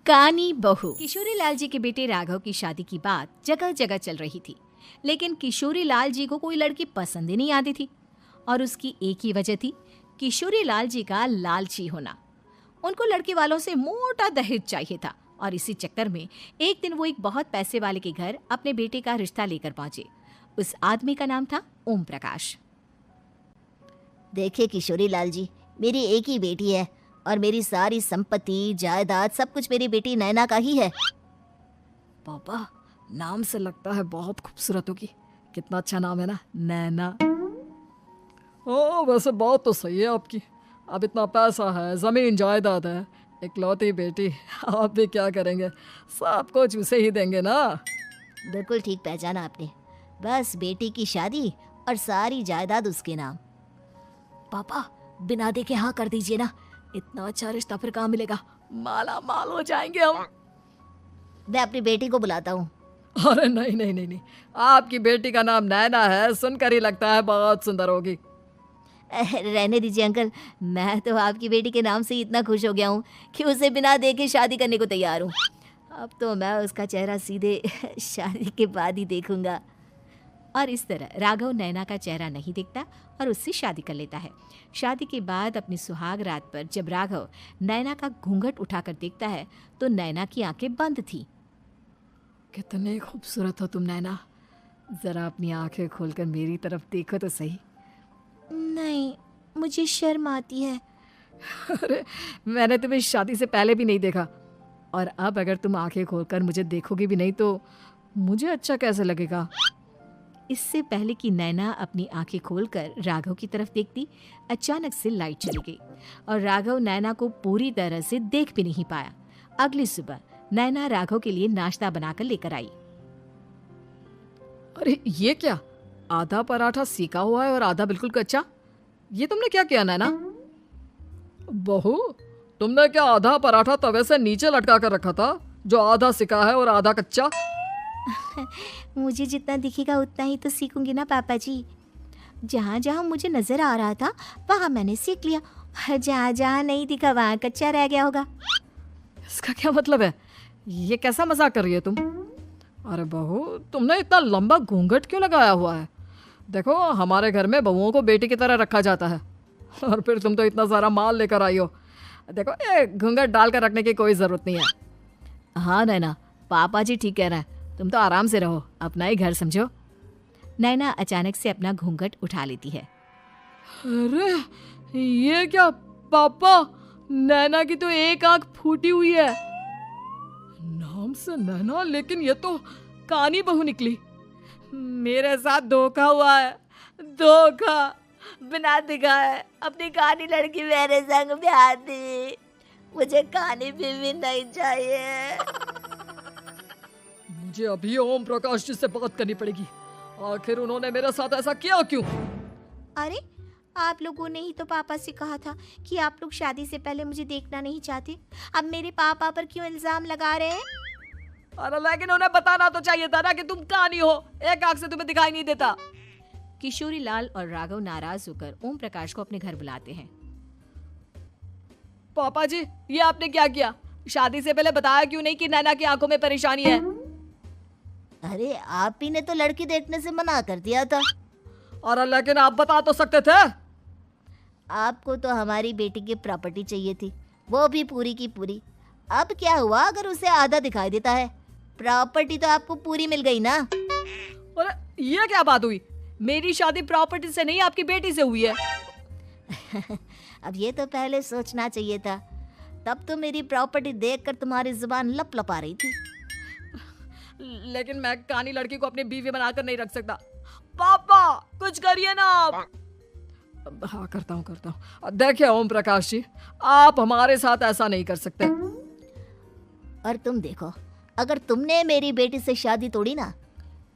कानी बहू। किशोरी लाल जी के बेटे राघव की शादी की बात जगह जगह चल रही थी, लेकिन किशोरी लाल जी को कोई लड़की पसंद ही नहीं आती थी। और उसकी एक ही वजह थी, किशोरी लाल जी का लालची होना। उनको लड़के वालों से मोटा दहेज चाहिए था और इसी चक्कर में एक दिन वो एक बहुत पैसे वाले के घर अपने बेटे का रिश्ता लेकर पहुंचे। उस आदमी का नाम था ओम प्रकाश। देखिए किशोरी लाल जी, मेरी एक ही बेटी है और मेरी सारी संपत्ति जायदाद सब कुछ मेरी बेटी नैना का ही है। पापा, नाम से लगता है बहुत खूबसूरत होगी। कितना अच्छा नाम है ना, नैना। वैसे बात तो सही है आपकी। अब इतना पैसा है, जमीन जायदाद है, इकलौती बेटी, आप भी क्या करेंगे? सब कुछ उसे ही देंगे ना। बिल्कुल ठीक पहचाना आपने। बस बेटी की शादी और सारी जायदाद उसके नाम। पापा, बिना देखे हाँ कर दीजिए ना। इतना अच्छा रिश्ता फिर कहाँ मिलेगा? माला माल हो जाएंगे हम। मैं अपनी बेटी को बुलाता हूँ। अरे नहीं नहीं नहीं नहीं, आपकी बेटी का नाम नैना है, सुनकर ही लगता है बहुत सुंदर होगी। रहने दीजिए अंकल, मैं तो आपकी बेटी के नाम से ही इतना खुश हो गया हूँ कि उसे बिना देखे शादी करने को तैयार हूँ। अब तो मैं उसका चेहरा सीधे शादी के बाद ही देखूंगा। और इस तरह राघव नैना का चेहरा नहीं देखता और उससे शादी कर लेता है। शादी के बाद अपनी सुहाग रात पर जब राघव नैना का घूंघट उठाकर देखता है तो नैना की आंखें बंद थी। कितने खूबसूरत हो तुम नैना, जरा अपनी आंखें खोलकर मेरी तरफ देखो तो सही। नहीं, मुझे शर्म आती है। अरे, मैंने तुम्हें शादी से पहले भी नहीं देखा, और अब अगर तुम आंखें खोलकर मुझे देखोगी भी नहीं तो मुझे अच्छा कैसे लगेगा? इससे पहले कि नैना अपनी आंखें खोलकर राघव की तरफ देखती, अचानक से लाइट चली गई और राघव नैना को पूरी तरह से देख भी नहीं पाया। अगली सुबह नैना राघव के लिए नाश्ता बनाकर लेकर आई। अरे ये क्या, आधा पराठा सेका हुआ है और आधा बिल्कुल कच्चा। ये तुमने क्या किया नैना? बहू, तुमने क्या आधा पराठा तवे से नीचे लटका कर रखा था, जो आधा सेका है और आधा कच्चा? मुझे जितना दिखेगा उतना ही तो सीखूंगी ना पापा जी। जहाँ जहाँ मुझे नजर आ रहा था वहाँ मैंने सीख लिया, जहाँ जहाँ नहीं दिखा वहाँ कच्चा रह गया होगा। इसका क्या मतलब है? ये कैसा मजाक कर रही है तुम? अरे बहू, तुमने इतना लंबा घूंघट क्यों लगाया हुआ है? देखो, हमारे घर में बहुओं को बेटी की तरह रखा जाता है, और फिर तुम तो इतना सारा माल लेकर आई हो। देखो, ये घूंघट डाल कर रखने की कोई ज़रूरत नहीं है। हाँ नैना, पापा जी ठीक कह रहे हैं, तुम तो आराम से रहो, अपना ही घर समझो। नैना अचानक से अपना घूंघट उठा लेती है। अरे ये क्या पापा, नैना की तो एक आंख फूटी हुई है। नाम से नैना, लेकिन ये तो कानी बहू निकली। मेरे साथ धोखा हुआ है, धोखा। बिना दिखाए अपनी कहानी लड़की मेरे संग ब्याह दी। मुझे कहानी भी नहीं चाहिए। मुझे अभी ओम प्रकाश जी से बात करनी पड़ेगी। आखिर उन्होंने मेरे साथ ऐसा किया क्यों? अरे, आप लोगों ने ही तो पापा से कहा था कि आप लोग शादी से पहले मुझे देखना नहीं चाहते। अब मेरे पापा पर क्यों इल्जाम लगा रहे हैं? अरे लेकिन उन्हें बताना तो चाहिए था ना कि तुम कहानी हो, एक आंख से तुम्हें दिखाई नहीं देता। किशोरी लाल और राघव नाराज होकर ओम प्रकाश को अपने घर बुलाते हैं। पापा जी, ये आपने क्या किया? शादी से पहले बताया क्यों नहीं कि नैना की आंखों में परेशानी है? अरे, आप ही ने तो लड़की देखने से मना कर दिया था। अरे लेकिन आप बता तो सकते थे। आपको तो हमारी बेटी की प्रॉपर्टी चाहिए थी, वो भी पूरी की पूरी। अब क्या हुआ अगर उसे आधा दिखाई देता है? प्रॉपर्टी तो आपको पूरी मिल गई ना। अरे ये क्या बात हुई? मेरी शादी प्रॉपर्टी से नहीं, आपकी बेटी से हुई है। अब ये तो पहले सोचना चाहिए था। तब तो मेरी प्रॉपर्टी देखकर तुम्हारी जुबान लप लप आ रही थी। लेकिन मैं कानी लड़की को अपनी बीवी बनाकर नहीं रख सकता। पापा, कुछ करिए ना आप। हाँ, करता हूँ। देखिए ओम प्रकाश जी, आप हमारे साथ ऐसा नहीं कर सकते। और तुम देखो, अगर तुमने मेरी बेटी से शादी तोड़ी ना,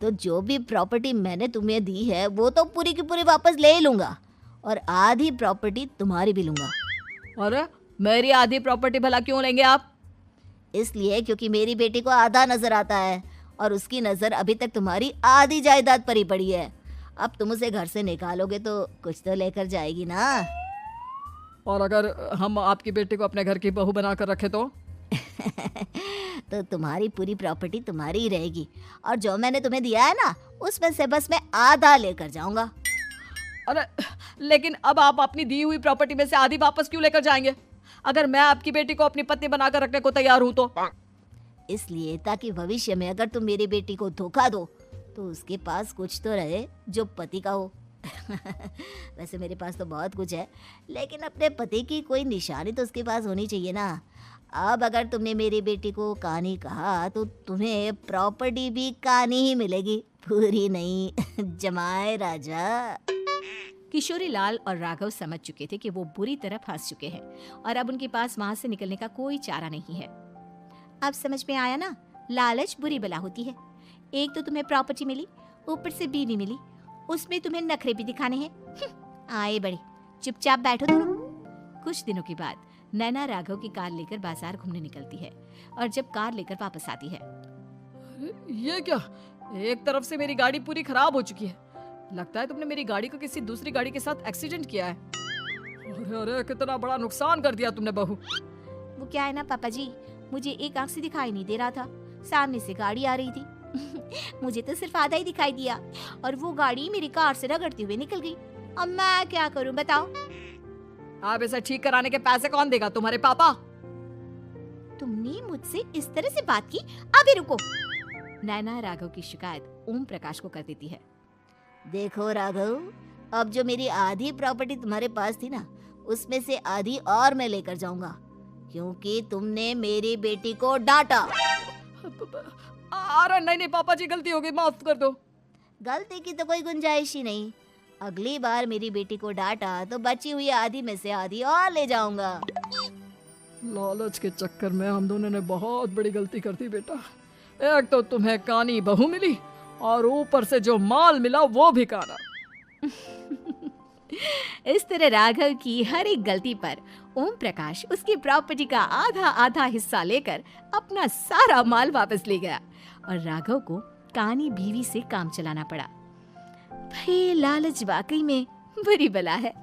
तो जो भी प्रॉपर्टी मैंने तुम्हें दी है वो तो पूरी की पूरी वापस ले ही लूंगा, और आधी प्रॉपर्टी तुम्हारी भी लूंगा। अरे, मेरी आधी प्रॉपर्टी भला क्यों लेंगे आप? इसलिए क्योंकि मेरी बेटी को आधा नजर आता है और उसकी नजर अभी तक तुम्हारी आधी जायदाद पर ही पड़ी है। अब तुम उसे घर से निकालोगे तो कुछ तो लेकर जाएगी ना। और अगर हम आपकी बेटी को अपने घर की बहू बनाकर रखे तो? तो तुम्हारी पूरी प्रॉपर्टी तुम्हारी ही रहेगी और जो मैंने तुम्हें दिया है ना उसमें से बस मैं आधा लेकर जाऊंगा। अरे लेकिन अब आप अपनी दी हुई प्रॉपर्टी में से आधी वापस क्यों लेकर जाएंगे? अगर मैं आपकी बेटी को अपनी पत्नी बनाकर रखने को तैयार हूं तो। इसलिए ताकि भविष्य में अगर तुम मेरी बेटी को धोखा दो तो उसके पास कुछ तो रहे जो पति का हो। वैसे मेरे पास तो बहुत कुछ है, लेकिन अपने पति की कोई निशानी तो उसके पास होनी चाहिए ना। अब अगर तुमने मेरी बेटी को कानी कहा तो तुम्हें प्रॉपर्टी भी कानी ही मिलेगी, पूरी नहीं। जमाए राजा। किशोरी लाल और राघव समझ चुके थे कि वो बुरी तरह फंस चुके हैं और अब उनके पास वहां से निकलने का कोई चारा नहीं है। अब समझ में आया ना, लालच बुरी बला होती है। एक तो तुम्हें प्रॉपर्टी मिली, ऊपर से बीवी मिली, उसमें तुम्हें नखरे भी दिखाने हैं। आए बड़े, चुपचाप बैठो दोनों। कुछ दिनों के बाद नैना राघव की कार लेकर बाजार घूमने निकलती है और जब कार लेकर वापस आती है, अरे ये क्या, एक तरफ से मेरी गाड़ी पूरी खराब हो चुकी है। लगता है तुमने मेरी गाड़ी को किसी दूसरी गाड़ी के साथ एक्सीडेंट किया है। अरे अरे कितना बड़ा नुकसान कर दिया तुमने बहू। वो क्या है ना पापा जी, मुझे एक आंख से दिखाई नहीं दे रहा था, सामने से गाड़ी आ रही थी। मुझे तो सिर्फ आधा ही दिखाई दिया और वो गाड़ी मेरी कार से रगड़ते हुए निकल गई। अब मैं क्या करूं बताओ? आप इसे ठीक कराने के पैसे कौन देगा? तुम्हारे पापा। तुमने मुझसे इस तरह से बात की? अभी रुको। नैना राघव की शिकायत ओम प्रकाश को कर देती है। देखो राघव, अब जो मेरी आधी प्रॉपर्टी तुम्हारे पास थी ना उसमें से आधी और मैं लेकर जाऊंगा, क्योंकि तुमने मेरी बेटी को डांटा। अरे नहीं नहीं पापा जी, गलती हो गई, माफ कर दो। गलती की तो कोई गुंजाइश ही नहीं। अगली बार मेरी बेटी को डांटा तो बची हुई आधी में से आधी और ले जाऊंगा। लालच के चक्कर में हम दोनों ने बहुत बड़ी गलती कर दी बेटा। एक तो तुम्हें कानी बहू मिली और ऊपर से जो माल मिला वो भी काना। इस तरह राघव की हर एक गलती पर ओम प्रकाश उसकी प्रॉपर्टी का आधा आधा हिस्सा लेकर अपना सारा माल वापस ले गया और राघव को कानी बीवी से काम चलाना पड़ा। भाई लालच वाकई में बुरी बला है।